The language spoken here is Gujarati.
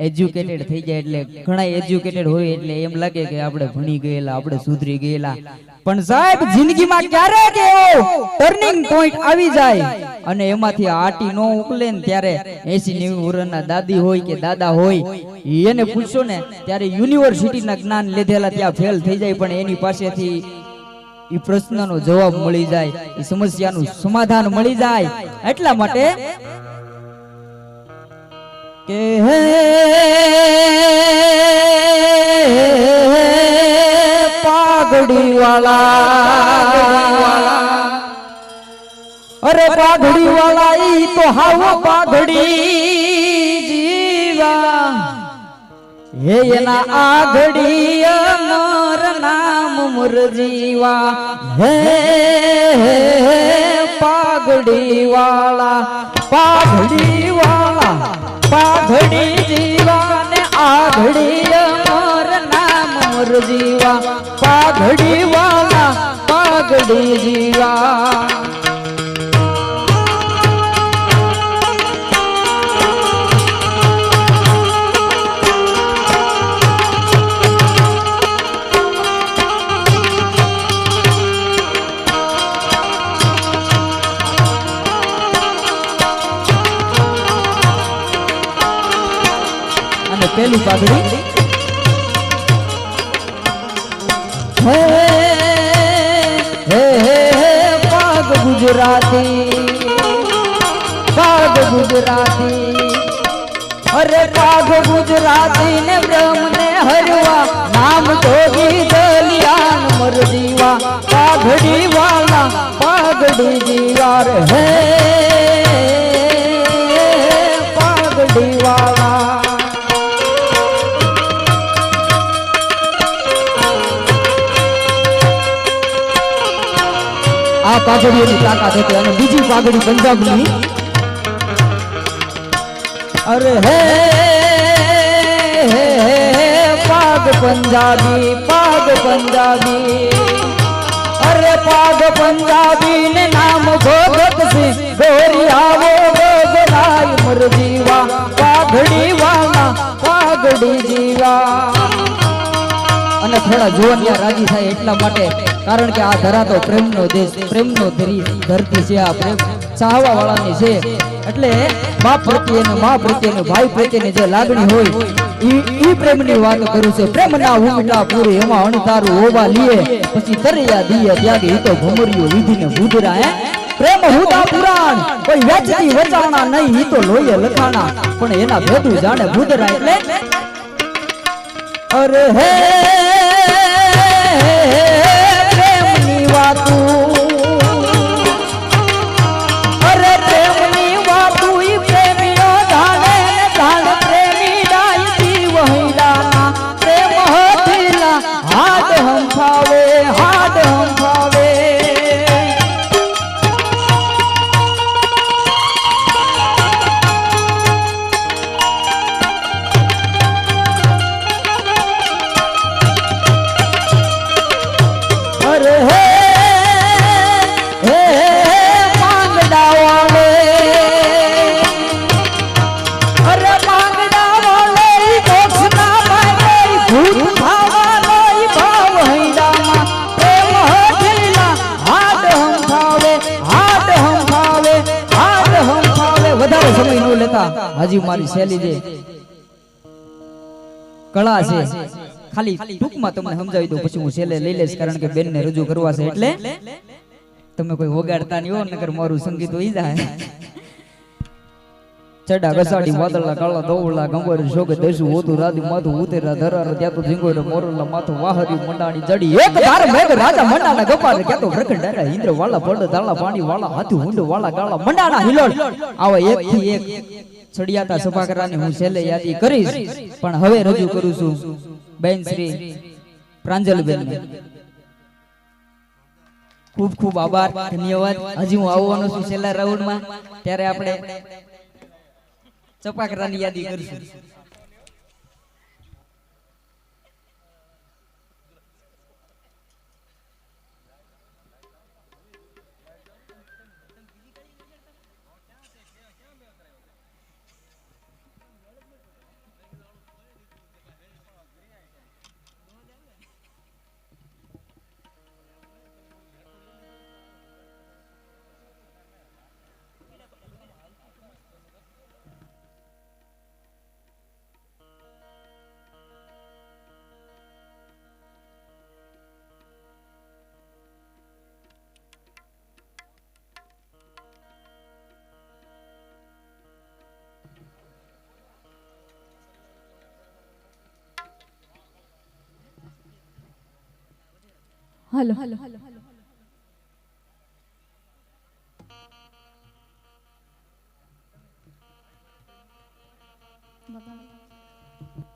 એજ્યુકેટેડ થઈ જાય એટલે ઘણા એજ્યુકેટેડ હોય એટલે એમ લાગે કે આપણે ભણી ગયેલા, આપણે સુધરી ગયેલા, પણ સાહેબ જિંદગીમાં ક્યારેક એવો ટર્નિંગ પોઈન્ટ આવી જાય અને એમાંથી આટી નો ઉકલે ને ત્યારે 80-90 વર્ષના દાદી હોય કે દાદા હોય એને પૂછશો ને ત્યારે યુનિવર્સિટીના જ્ઞાન લીધેલા ત્યાં ફેલ થઈ જાય, પણ એની પાસેથી એ પ્રશ્નનો જવાબ મળી જાય, એ સમસ્યાનું સમાધાન મળી જાય. એટલા માટે કે હે પાઘડી વાલા, અરે પાઘડી વાલા ઈ તો હાવ પાઘડી જીવા, હે એના આઘડી અમર નામ મુર જીવા. હે પાઘડી વાલા, પાઘડી વાલા, પાઘડી જીવા ને આઘડી અમર નામ મુર જીવા. પાઘડી વાલા, પાઘડી જીવા. પેલી પાઘડી હે હે હે પાગ ગુજરાતી, પાગ ગુજરાતી, અરે પાગ ગુજરાતી ને બ્રહ્મ ને હરવા નામ જોગી દલિયાન મર જીવા. પાઘડી વાલા, પાઘડી જીવા. હે પાઘડી વાલા. આ પાઘડીઓની તાકાત હતી. અને બીજી પાઘડી પંજાબની, અરે હે પાગ પંજાબી, પાગ પંજાબી, અરે પાગ પંજાબી ને નામ ભગત સિંહ ગોરી આવો ગોગરાય મર જીવા. પાઘડી વાલા, પાઘડી જીવા. અને થોડા જોવાનિયા રાજી થાય એટલા માટે, કારણ કે આ ધરા તો પ્રેમનો દેશ, પ્રેમનો ધરતી છે, આ પ્રેમ ચાહવા વાળાની છે. એટલે બાપ પ્રત્યે ને મા પ્રત્યે ને ભાઈ પ્રત્યેની જે લાગણી હોય ઈ પ્રેમની વાત કરું છે. પ્રેમના ઉમટા પૂરી એમાં અણતારું હોવા લીએ પછી તરૈયા દીએ ત્યાગે ઈ તો ભમરિયો વિધિને ભૂદરા. હે પ્રેમ હુદા પુરાણ કોઈ વેચતી વચાણા નહીં, ઈ તો લોહીએ લખાણા પણ એના ભેદું જાણે ભૂદરા. એટલે અરે હે પ્રેમની વાતું, અરે પ્રેમની વાતું ઈ પ્રેમીઓ જાણે ને જાણે પ્રેમી ડાઈ જીવ હૈડાના પ્રેમ હથીલા હાડ હંફાવે, હાડ હંફાવે. અરે હે હે માંગડા વાલે, અરે માંગડા વાલે દોષના મારે ભૂત ભાવાનો ભાવ હૈડામાં પ્રેમ હઠીલા હાડ હંફાવે, હાડ હંફાવે, હાડ હંફાવે. વધારે સમય ન લેતા હજી મારી શૈલી જે કળા છે ખાલી ટૂંકમાં તમને સમજાવી દઉં, પછી હું છેલ્લે લઈ લઈશ, કારણ કે બેનને રજૂ કરવા છે. એટલે તમે કોઈ વગાડતા નહીં હો, નકર મારું સંગીત હોઈ જાય. ચડા ગસાડી વાદળા કાળા દોવલા ગંગોર શોકે દેશું હોતું રાદી માથું ઉતેરા ધરાર ત્યાં તો ઝીંગોર મોરલા માથું વાહરી મંડાણી જડી એક ધાર મેઘ રાજા મંડાના ગપાર ક્યાં તો પ્રખંડારા ઇન્દ્ર વાળા પડ તાળા પાણી વાળા હાથી હુંડ વાળા ગાળા મંડાના હિલોળ. આવા એક થી એક છડિયાતા સભા કરવાની હું છેલ્લે યાદી કરીશ, પણ હવે રજૂ કરું છું બેન શ્રી પ્રાંજલબેન. ખૂબ ખૂબ આભાર, ધન્યવાદ. હજી હું આવવાનો છું છેલ્લા રાઉન્ડમાં, ત્યારે આપણે ચપાકરાની યાદી કરીશું. હાલો બાબા